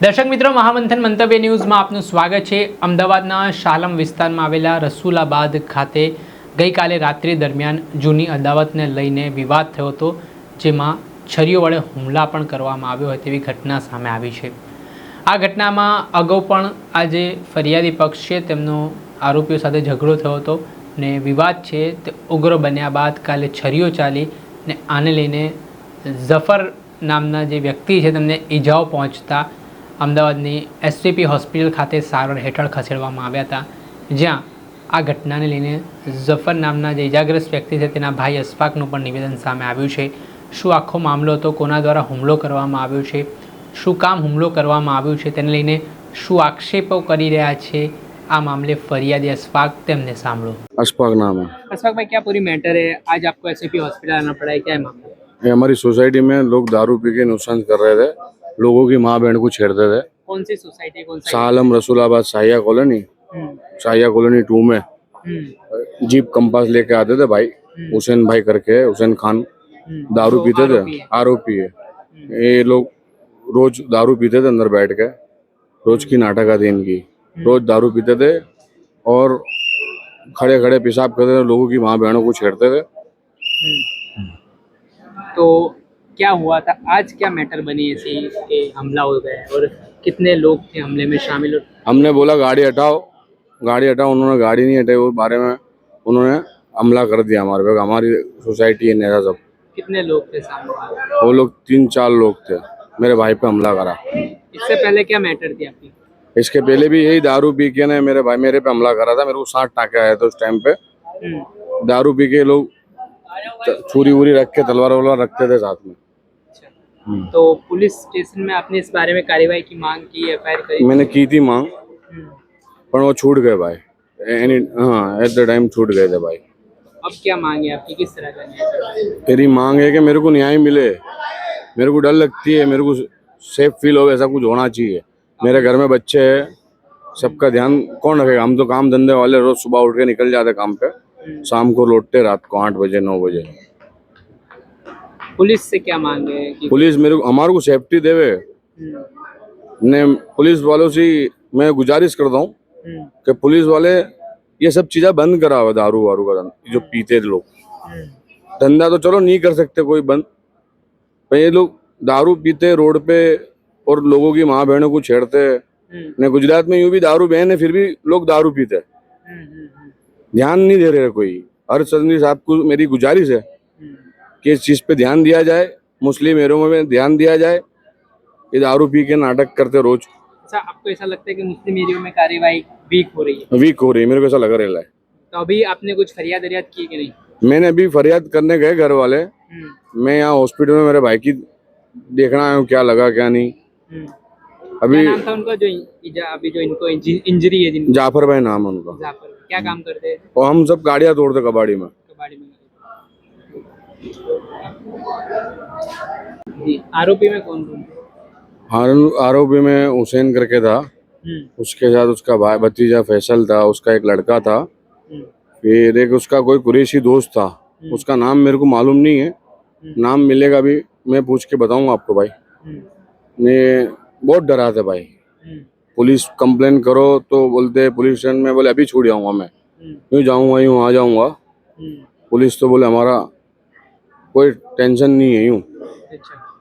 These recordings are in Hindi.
દર્શક મિત્રો, મહામંથન મંતવ્ય ન્યૂઝમાં આપનું સ્વાગત છે। અમદાવાદના શાલમ વિસ્તારમાં આવેલા રસુલાબાદ ખાતે ગઈકાલે રાત્રિ દરમિયાન જૂની અદાવતને લઈને વિવાદ થયો હતો, જેમાં છરીઓ વડે હુમલા પણ કરવામાં આવ્યો હોય તેવી ઘટના સામે આવી છે। આ ઘટનામાં અગાઉ પણ આ જે ફરિયાદી પક્ષ છે તેમનો આરોપીઓ સાથે ઝઘડો થયો હતો ને વિવાદ છે તે ઉગ્ર બન્યા બાદ કાલે છરીઓ ચાલી ને આને લઈને ઝફર નામના જે વ્યક્તિ છે તેમને ઈજાઓ પહોંચતા અમદાવાદની એસવીપી હોસ્પિટલ ખાતે સારવાર હેઠળ ખસેડવામાં આવ્યા હતા, જ્યાં આ ઘટનાને લઈને ઝફર નામના જે ઇજાગ્રસ્ત વ્યક્તિ છે તેના ભાઈ અશફાકનું પણ નિવેદન સામે આવ્યું છે। શું આખો મામલો હતો, કોના દ્વારા હુમલો કરવામાં આવ્યો છે, શું કામ હુમલો કરવામાં આવ્યું છે, તેને લઈને શું આક્ષેપો કરી રહ્યા છે, આ મામલે ફરિયાદી अशफाक तेमने सामलो। अशफाक नाम है। अशफाक भाई, क्या पूरी मैटर है? आज आपको एसवीपी हॉस्पिटल आना पड़ा है, क्या है मामला? ये हमारी सोसाइटी में लोग दारू पी के नुकसान कर रहे थे, लोगों की माँ बहन को छेड़ते थे। कौन सी सोसाइटी, कौन सा? सालम रसूलाबाद शाहिया कॉलोनी 2 में जीप कंपास लेके आते थे भाई, हुसैन भाई करके, हुसैन खान, दारू पीते थे, आरोपी है। ये लोग रोज दारू पीते थे अंदर बैठ के, रोज की नाटक आती इनकी, रोज दारू पीते थे और खड़े खड़े पेशाब करते थे, लोगों की माँ बहनों को छेड़ते थे। तो क्या हुआ था आज, क्या मैटर बनी ऐसी कि हमला हो गया और कितने लोग थे हमले में शामिल? हमने बोला गाड़ी हटाओ, उन्होंने गाड़ी नहीं हटाई, वो बारे में उन्होंने हमला कर दिया हमारे पे। हमारी सोसाइटी है नेता सब। कितने लोग थे सामने? वो लोग 3-4 लोग थे, मेरे भाई पे हमला करा। इससे पहले क्या मैटर थी आपकी? इसके पहले भी यही दारू पी के ने मेरे पे हमला करा था। मेरे को 60 टाके आए थे उस टाइम पे। दारू पी के लोग छुरी वुरी रख के तलवार वलवार रखते थे साथ में। तो पुलिस स्टेशन में आपने इस बारे में कार्रवाई की मांग की, एफआईआर करी? मैंने की थी मांग, पर वो छूट गए भाई। एट द टाइम छूट गए थे भाई। अब क्या मांग है आपकी, किस तरह का न्याय? मेरी मांग है कि मेरे को न्याय मिले। मेरे को डर लगती है, मेरे को सेफ फील हो, ऐसा कुछ होना चाहिए। मेरे घर में बच्चे हैं, सबका ध्यान कौन रखेगा? हम तो काम धंधे वाले, रोज सुबह उठ के निकल जाते काम पे, शाम को लौटते रात को 8 बजे 9 बजे। पुलिस से क्या मांगे कि पुलिस हमारे को सेफ्टी देवे ने। पुलिस वालों से मैं गुजारिश करता हूँ कि पुलिस वाले ये सब चीजें बंद करावे। दारू वारू का जो पीते लोग, धंधा तो चलो नहीं कर सकते कोई बंद, पर ये लोग दारू पीते रोड पे और लोगों की माँ बहनों को छेड़ते। ने गुजरात में यूं भी दारू बैन है, फिर भी लोग दारू पीते, ध्यान नहीं दे रहे कोई। हर चंद्री साहब को मेरी गुजारिश है कि इस चीज पे ध्यान दिया जाए, मुस्लिम एरियो में ध्यान दिया जाए। ये दारू पी के नाटक करते रोज। अच्छा, आपको ऐसा लगता है कि मुस्लिम एरिया में कार्यवाही वीक हो रही है? वीक हो रही है, मेरे को ऐसा लग रहा है। तो अभी आपने कुछ फरियाद की कि नहीं? मैंने अभी फरियाद करने गए घर वाले। मैं यहाँ हॉस्पिटल में मेरे भाई की देखना है क्या लगा क्या नहीं। अभी क्या नाम था उनका अभी जो इनको इंजरी है? जाफर भाई नाम है उनका। जाफर, क्या काम करते हैं? और हम सब गाड़ियाँ तोड़ते कबाड़ी में। जी, आरोपी में कौन कौन? आरोपी में हुसैन करके था, उसके साथ उसका भाई भतीजा फैसल था, उसका एक लड़का था, फिर एक उसका कोई कुरैशी दोस्त था, उसका नाम मेरे को मालूम नहीं है। नाम मिलेगा अभी मैं पूछ के बताऊंगा आपको भाई। ने बहुत डराते भाई, पुलिस कंप्लेन करो तो बोलते पुलिस स्टेशन में, बोले अभी छूट जाऊंगा मैं, यूँ जाऊंगा यूँ आ जाऊंगा। पुलिस तो बोले हमारा कोई टेंशन नहीं है यूँ।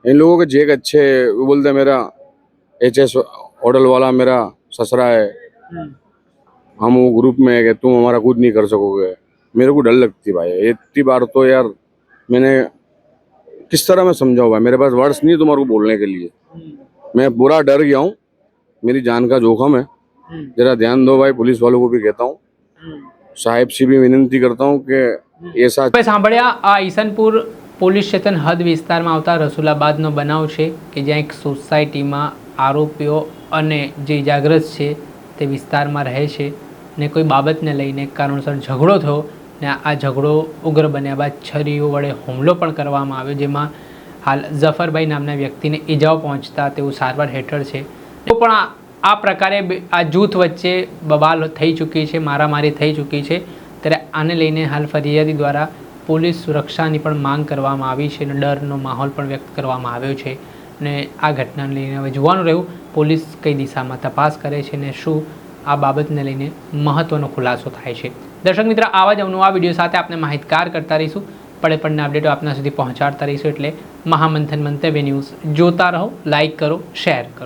इन लोगों के जेक अच्छे, वो बोलते मेरा HS होटल वाला मेरा ससरा है, हम वो ग्रुप में है कि तुम हमारा कुछ नहीं कर सकोगे। मेरे को डर लगती भाई। इतनी बार तो यार मैंने किस तरह मैं समझाऊँ भाई, मेरे पास वर्ड्स नहीं तुम्हारे को बोलने के लिए। मैं पूरा डर गया हूँ, मेरी जान का जोखम है, जरा ध्यान दो भाई। पुलिस वालों को भी कहता हूँ, साहिब से भी विनंती करता हूँ कि ऐसा સાંભળ્યા। આ ઈસનપુર પોલીસ સ્ટેશન હદ વિસ્તારમાં આવતા રસુલાબાદનો બનાવ છે કે જ્યાં એક સોસાયટીમાં આરોપીઓ અને જે ઇજાગ્રસ્ત છે તે વિસ્તારમાં રહે છે ને કોઈ બાબતને લઈને કારણસર ઝઘડો થયો ને આ ઝઘડો ઉગ્ર બન્યા બાદ છરીઓ વડે હુમલો પણ કરવામાં આવ્યો, જેમાં હાલ ઝફરભાઈ નામના વ્યક્તિને ઈજાઓ પહોંચતા તેઓ સારવાર હેઠળ છે। તો પણ આ પ્રકારે આ જૂથ વચ્ચે બબાલ થઈ ચૂકી છે, મારામારી થઈ ચૂકી છે, ત્યારે આને લઈને હાલ ફરિયાદી દ્વારા પોલીસ સુરક્ષાની પણ માંગ કરવામાં આવી છે અને ડરનો માહોલ પણ વ્યક્ત કરવામાં આવ્યો છે। અને આ ઘટનાને લઈને હવે જોવાનું રહ્યું પોલીસ કઈ દિશામાં તપાસ કરે છે અને શું આ બાબતને લઈને મહત્ત્વનો ખુલાસો થાય છે. દર્શક મિત્ર, આવા જ અવનવા વિડીયો સાથે આપણે માહિતગાર કરતા રહીશું, પડે અપડેટો આપના સુધી પહોંચાડતા રહીશું. એટલે મહામંથન મંતવ્ય ન્યૂઝ જોતા રહો, લાઇક કરો, શેર કરો.